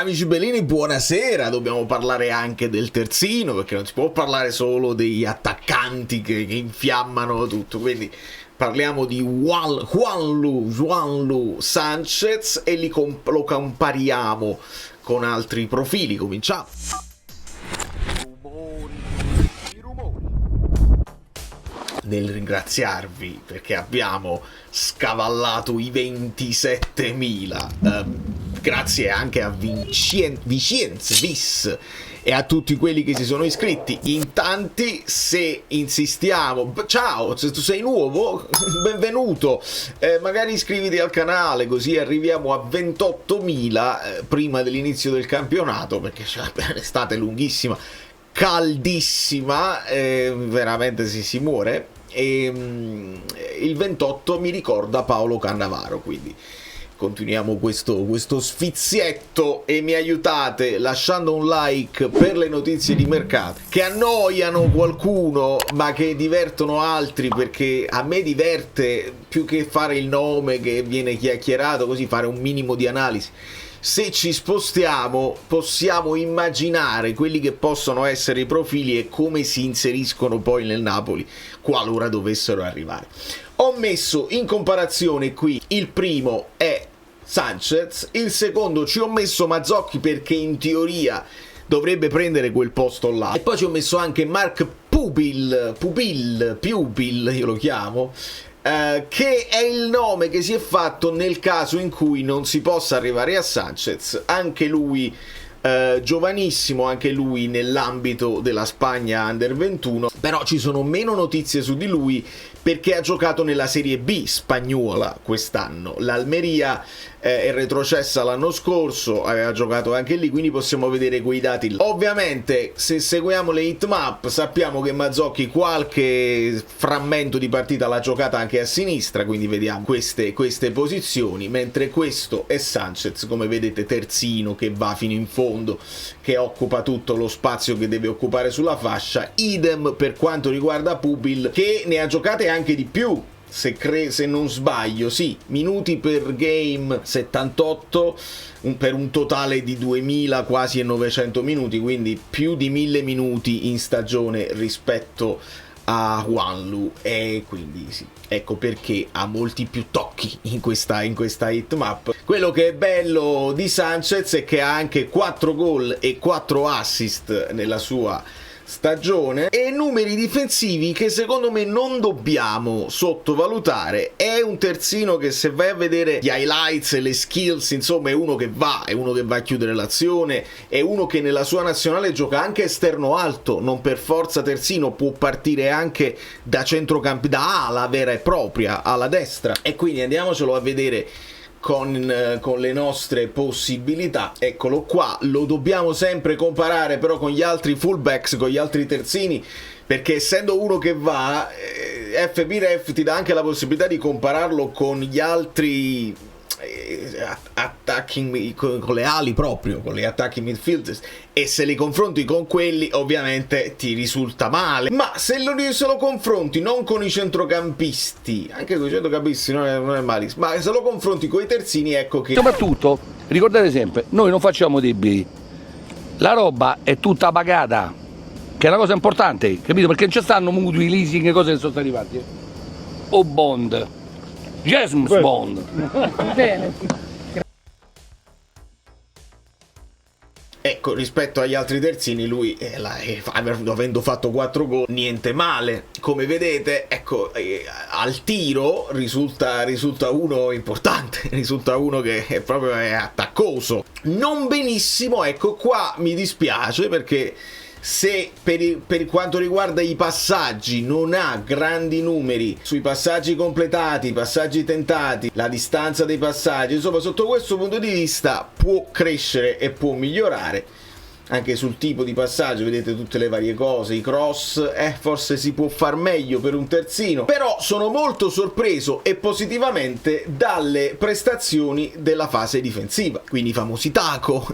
amici bellini, buonasera. Dobbiamo parlare anche del terzino, perché non si può parlare solo degli attaccanti che infiammano tutto. Quindi parliamo di Juanlu Sanchez e lo compariamo con altri profili. Cominciamo. Nel ringraziarvi perché abbiamo scavallato i 27.000, grazie anche a Vicienz Vis e a tutti quelli che si sono iscritti in tanti. Se insistiamo, ciao, se tu sei nuovo, benvenuto, magari iscriviti al canale così arriviamo a 28.000 prima dell'inizio del campionato, perché c'è l'estate lunghissima, caldissima, veramente si muore. E il 28 mi ricorda Paolo Cannavaro, quindi continuiamo questo sfizietto e mi aiutate lasciando un like per le notizie di mercato che annoiano qualcuno ma che divertono altri, perché a me diverte più che fare il nome che viene chiacchierato, così fare un minimo di analisi. Se ci spostiamo possiamo immaginare quelli che possono essere i profili e come si inseriscono poi nel Napoli qualora dovessero arrivare. Ho messo in comparazione qui, il primo è Sanchez, il secondo ci ho messo Mazzocchi perché in teoria dovrebbe prendere quel posto là, e poi ci ho messo anche Mark Pupil, io lo chiamo, che è il nome che si è fatto nel caso in cui non si possa arrivare a Sanchez, anche lui giovanissimo, anche lui nell'ambito della Spagna Under 21, però ci sono meno notizie su di lui perché ha giocato nella Serie B spagnola quest'anno. L'Almeria è retrocessa l'anno scorso, aveva giocato anche lì, quindi possiamo vedere quei dati. Ovviamente se seguiamo le hitmap sappiamo che Mazzocchi qualche frammento di partita l'ha giocata anche a sinistra, quindi vediamo queste posizioni, mentre questo è Sanchez, come vedete terzino che va fino in fondo, che occupa tutto lo spazio che deve occupare sulla fascia. Idem per quanto riguarda Pupil, che ne ha giocate anche di più, se non sbaglio, sì, minuti per game 78 per un totale di 2000 quasi e 900 minuti, quindi più di 1000 minuti in stagione rispetto a Juanlu, e quindi sì, ecco perché ha molti più tocchi in questa hitmap. Quello che è bello di Sanchez è che ha anche 4 gol e 4 assist nella sua stagione e numeri difensivi che secondo me non dobbiamo sottovalutare. È un terzino che, se vai a vedere gli highlights e le skills, insomma è uno che va a chiudere l'azione, è uno che nella sua nazionale gioca anche esterno alto, non per forza terzino, può partire anche da centrocampo, da ala vera e propria, alla destra, e quindi andiamocelo a vedere con le nostre possibilità. Eccolo qua, lo dobbiamo sempre comparare però con gli altri fullbacks, con gli altri terzini, perché essendo uno che va, FBref ti dà anche la possibilità di compararlo con gli altri attacking, con le ali proprio, con gli attacking midfielders, e se li confronti con quelli ovviamente ti risulta male. Ma se lo confronti non con i centrocampisti, anche con i centrocampisti non è malissimo, ma se lo confronti con i terzini, ecco che soprattutto ricordate sempre, noi non facciamo debiti, la roba è tutta pagata, che è una cosa importante, capito? Perché non ci stanno mutui, leasing e cose che sono stati fatti, o bond, James Bond. Bene. ecco, rispetto agli altri terzini lui avendo fatto 4 gol niente male, come vedete. Ecco, al tiro risulta uno importante, risulta uno che è proprio attaccoso, non benissimo. Ecco qua mi dispiace perché se per quanto riguarda i passaggi non ha grandi numeri sui passaggi completati, passaggi tentati, la distanza dei passaggi, insomma sotto questo punto di vista può crescere e può migliorare. Anche sul tipo di passaggio vedete tutte le varie cose, i cross, forse si può far meglio per un terzino, però sono molto sorpreso e positivamente dalle prestazioni della fase difensiva, quindi i famosi taco,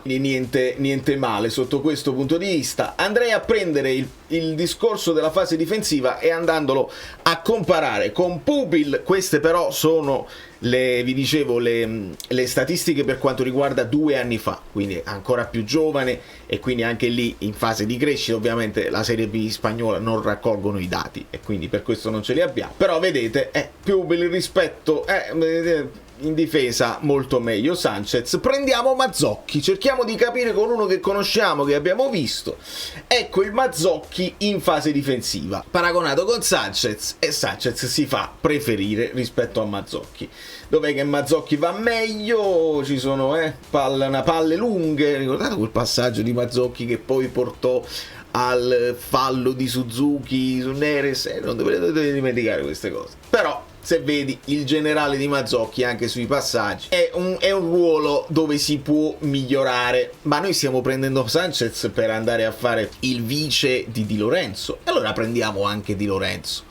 niente male sotto questo punto di vista. Andrei a prendere il discorso della fase difensiva e andandolo a comparare con Pubil. Queste però sono vi dicevo le statistiche per quanto riguarda 2 anni fa, quindi ancora più giovane, e quindi anche lì in fase di crescita. Ovviamente la Serie B spagnola non raccolgono i dati e quindi per questo non ce li abbiamo, però vedete Pubil rispetto in difesa molto meglio Sanchez. Prendiamo Mazzocchi, cerchiamo di capire con uno che conosciamo, che abbiamo visto. Ecco il Mazzocchi in fase difensiva paragonato con Sanchez, e Sanchez si fa preferire rispetto a Mazzocchi. Dov'è che Mazzocchi va meglio? Ci sono palle lunghe. Ricordate quel passaggio di Mazzocchi che poi portò al fallo di Suzuki su Neres? Non dovete dimenticare queste cose. Però se vedi il generale di Mazzocchi anche sui passaggi è un ruolo dove si può migliorare, ma noi stiamo prendendo Sanchez per andare a fare il vice di Di Lorenzo, e allora prendiamo anche Di Lorenzo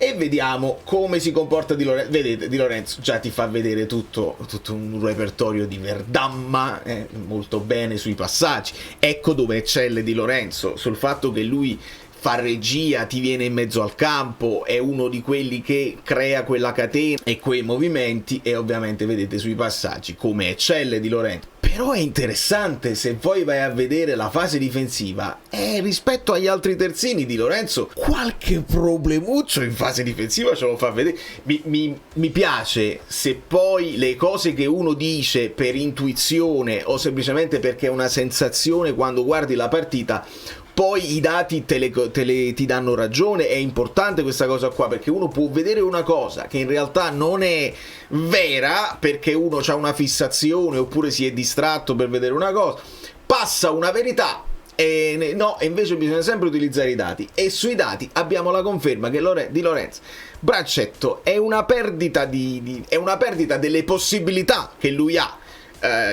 e vediamo come si comporta Di Lorenzo. Vedete, Di Lorenzo già ti fa vedere tutto un repertorio di Verdamma, molto bene sui passaggi. Ecco dove eccelle Di Lorenzo, sul fatto che lui fa regia, ti viene in mezzo al campo, è uno di quelli che crea quella catena e quei movimenti, e ovviamente vedete sui passaggi come eccelle Di Lorenzo. Però è interessante, se poi vai a vedere la fase difensiva, rispetto agli altri terzini Di Lorenzo qualche problemuccio in fase difensiva ce lo fa vedere. Mi piace se poi le cose che uno dice per intuizione o semplicemente perché è una sensazione quando guardi la partita, poi i dati ti danno ragione. È importante questa cosa qua, perché uno può vedere una cosa che in realtà non è vera, perché uno ha una fissazione oppure si è distratto per vedere una cosa, passa una verità e invece bisogna sempre utilizzare i dati, e sui dati abbiamo la conferma che Di Lorenzo braccetto è una perdita delle possibilità che lui ha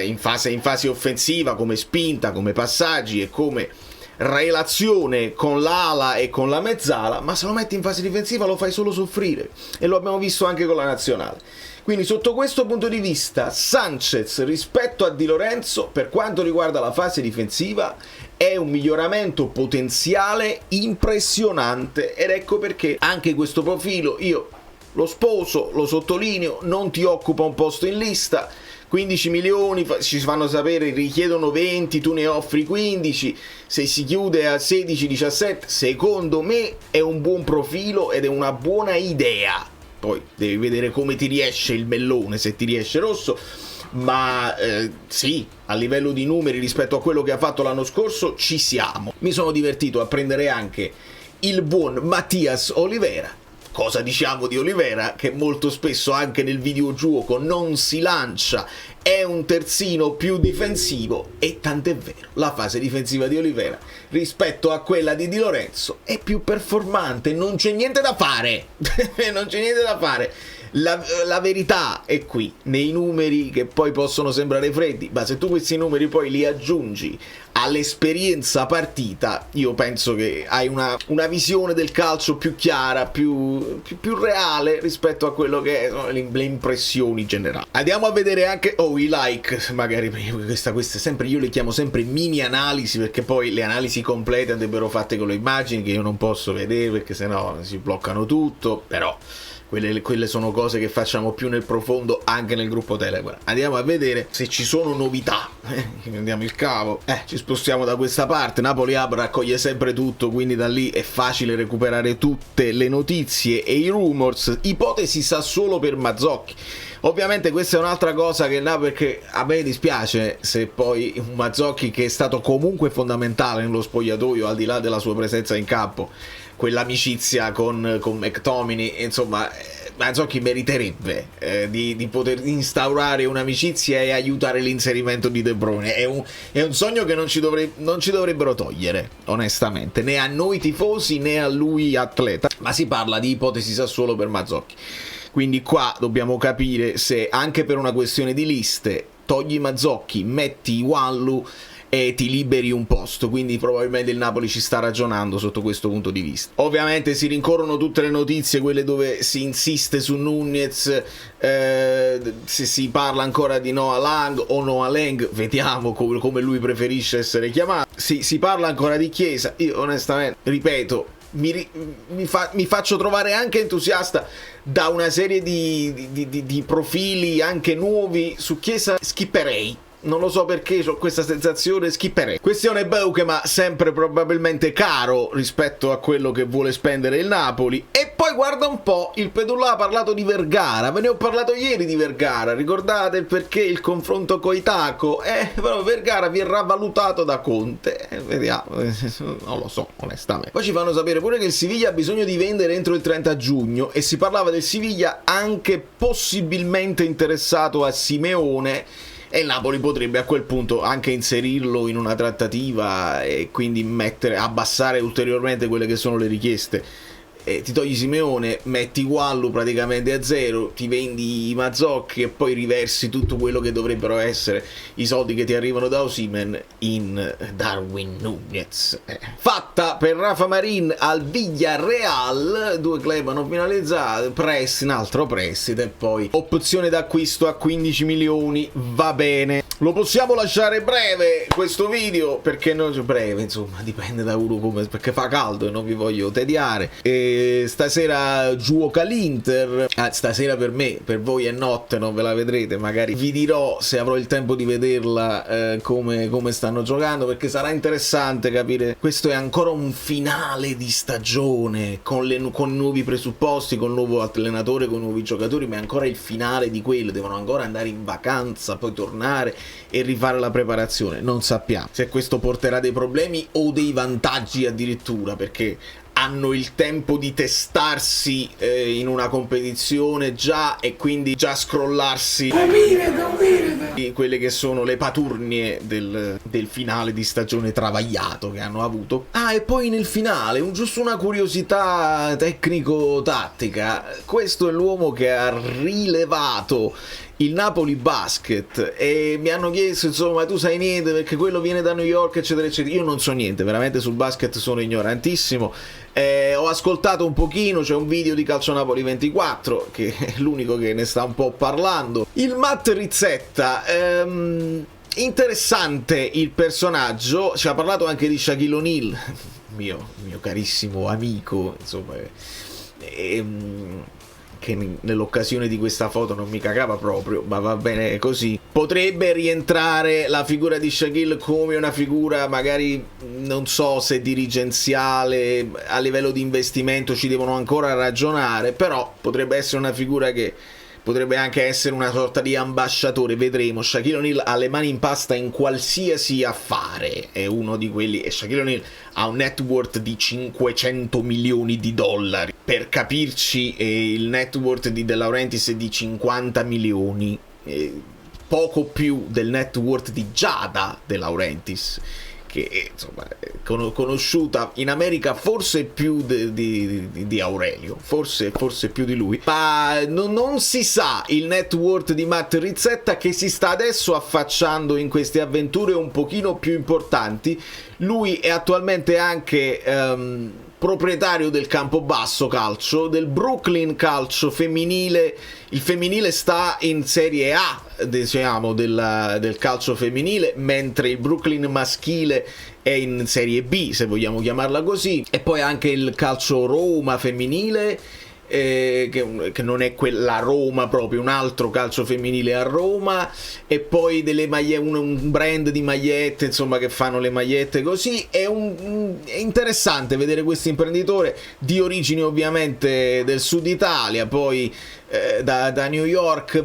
in fase offensiva, come spinta, come passaggi e come relazione con l'ala e con la mezzala, ma se lo metti in fase difensiva lo fai solo soffrire, e lo abbiamo visto anche con la nazionale. Quindi sotto questo punto di vista Sanchez rispetto a Di Lorenzo per quanto riguarda la fase difensiva è un miglioramento potenziale impressionante, ed ecco perché anche questo profilo io lo sposo, lo sottolineo. Non ti occupa un posto in lista, 15 milioni ci fanno sapere, richiedono 20, tu ne offri 15, se si chiude a 16-17 secondo me è un buon profilo ed è una buona idea. Poi devi vedere come ti riesce il mellone, se ti riesce rosso, ma sì, a livello di numeri rispetto a quello che ha fatto l'anno scorso ci siamo. Mi sono divertito a prendere anche il buon Mattias Olivera. Cosa diciamo di Olivera? Che molto spesso anche nel videogioco non si lancia, è un terzino più difensivo, e tant'è vero, la fase difensiva di Olivera rispetto a quella di Di Lorenzo è più performante, non c'è niente da fare, non c'è niente da fare. La verità è qui, nei numeri, che poi possono sembrare freddi, ma se tu questi numeri poi li aggiungi all'esperienza partita, io penso che hai una visione del calcio più chiara, più reale rispetto a quello che sono le impressioni generali. Andiamo a vedere anche i like, magari queste sempre, io le chiamo sempre mini analisi, perché poi le analisi complete andrebbero fatte con le immagini che io non posso vedere perché sennò si bloccano tutto, però quelle sono cose che facciamo più nel profondo anche nel gruppo Telegram. Andiamo a vedere se ci sono novità. Prendiamo il cavo, ci spostiamo da questa parte. Napoli Hub raccoglie sempre tutto, quindi da lì è facile recuperare tutte le notizie e i rumors. Ipotesi Sassuolo per Mazzocchi. Ovviamente questa è un'altra cosa perché a me dispiace se poi un Mazzocchi, che è stato comunque fondamentale nello spogliatoio al di là della sua presenza in campo, quell'amicizia con McTominay, insomma Mazzocchi meriterebbe di poter instaurare un'amicizia e aiutare l'inserimento di De Bruyne. È un sogno che non ci dovrebbero togliere, onestamente, né a noi tifosi né a lui atleta, ma si parla di ipotesi Sassuolo per Mazzocchi. Quindi qua dobbiamo capire se anche per una questione di liste togli Mazzocchi, metti Wanlu e ti liberi un posto, quindi probabilmente il Napoli ci sta ragionando sotto questo punto di vista. Ovviamente si rincorrono tutte le notizie, quelle dove si insiste su Nunez, se si parla ancora di Noah Lang o Noah Lang, vediamo come lui preferisce essere chiamato. Si parla ancora di Chiesa. Io onestamente, ripeto, mi faccio trovare anche entusiasta da una serie di profili anche nuovi su Chiesa. Skipperei, non lo so perché ho questa sensazione, skipperei. Questione Beukema, sempre probabilmente caro rispetto a quello che vuole spendere il Napoli. E poi guarda un po', il Pedulla ha parlato di Vergara, ve ne ho parlato ieri di Vergara, ricordate perché il confronto coi Taco? Però Vergara verrà valutato da Conte, vediamo, non lo so onestamente. Poi ci fanno sapere pure che il Siviglia ha bisogno di vendere entro il 30 giugno e si parlava del Siviglia anche possibilmente interessato a Simeone, e il Napoli potrebbe a quel punto anche inserirlo in una trattativa e quindi abbassare ulteriormente quelle che sono le richieste. Ti togli Simeone, metti Wallu praticamente a zero, ti vendi i Mazzocchi e poi riversi tutto quello che dovrebbero essere i soldi che ti arrivano da Osimhen in Darwin Núñez. Fatta per Rafa Marin al Villarreal, 2 club hanno finalizzato, un altro prestito e poi opzione d'acquisto a 15 milioni, va bene. Lo possiamo lasciare breve questo video, perché breve, insomma, dipende da uno come, perché fa caldo e non vi voglio tediare. Stasera gioca l'Inter, stasera per me, per voi è notte, non ve la vedrete, magari vi dirò se avrò il tempo di vederla come stanno giocando, perché sarà interessante capire. Questo è ancora un finale di stagione con nuovi presupposti, con il nuovo allenatore, con nuovi giocatori, ma è ancora il finale di quello, devono ancora andare in vacanza, poi tornare e rifare la preparazione. Non sappiamo se questo porterà dei problemi o dei vantaggi addirittura, perché hanno il tempo di testarsi in una competizione già, e quindi già scrollarsi quelle che sono le paturnie del finale di stagione travagliato che hanno avuto. E poi nel finale, giusto una curiosità tecnico-tattica, questo è l'uomo che ha rilevato il Napoli Basket e mi hanno chiesto, insomma, tu sai niente perché quello viene da New York eccetera eccetera. Io non so niente, veramente sul basket sono ignorantissimo. Ho ascoltato un pochino, c'è un video di Calcio Napoli 24 che è l'unico che ne sta un po' parlando. Il Matt Rizzetta, interessante il personaggio, ci ha parlato anche di Shaquille O'Neal, mio carissimo amico, insomma, che nell'occasione di questa foto non mi cagava proprio, ma va bene così. Potrebbe rientrare la figura di Shaquille come una figura magari, non so se dirigenziale, a livello di investimento ci devono ancora ragionare, però potrebbe essere una figura che potrebbe anche essere una sorta di ambasciatore, vedremo. Shaquille O'Neal ha le mani in pasta in qualsiasi affare, è uno di quelli, e Shaquille O'Neal ha un net worth di 500 milioni di dollari. Per capirci, il net worth di De Laurentiis è di 50 milioni, poco più del net worth di Giada De Laurentiis, che insomma è conosciuta in America forse più di Aurelio, forse più di lui, ma non si sa il net worth di Matt Rizzetta, che si sta adesso affacciando in queste avventure un pochino più importanti. Lui è attualmente anche proprietario del Campobasso Calcio, del Brooklyn Calcio femminile. Il femminile sta in Serie A, diciamo, del calcio femminile, mentre il Brooklyn maschile è in Serie B, se vogliamo chiamarla così. E poi anche il calcio Roma femminile, che non è quella Roma proprio, un altro calcio femminile a Roma, e poi delle un brand di magliette, insomma, che fanno le magliette così. È interessante vedere questo imprenditore di origini ovviamente del sud Italia, poi da New York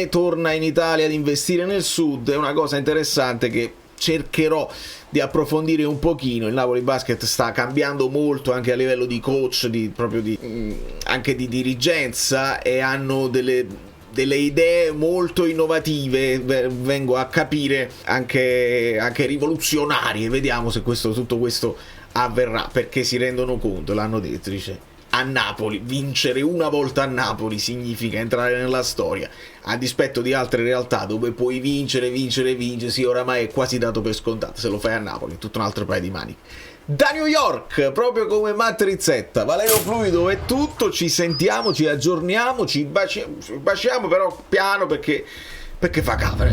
torna in Italia ad investire nel sud. È una cosa interessante che cercherò di approfondire un pochino. Il Napoli Basket sta cambiando molto anche a livello di coach, anche di dirigenza, e hanno delle idee molto innovative, vengo a capire anche rivoluzionarie. Vediamo se tutto questo avverrà, perché si rendono conto, l'hanno detto, dice a Napoli. Vincere una volta a Napoli significa entrare nella storia, a dispetto di altre realtà dove puoi vincere, sì, oramai è quasi dato per scontato. Se lo fai a Napoli è tutto un altro paio di maniche. Da New York, proprio come Matt Rizzetta, Valerio Fluido è tutto, ci sentiamo, ci aggiorniamo, ci baciamo però piano perché fa cavolo.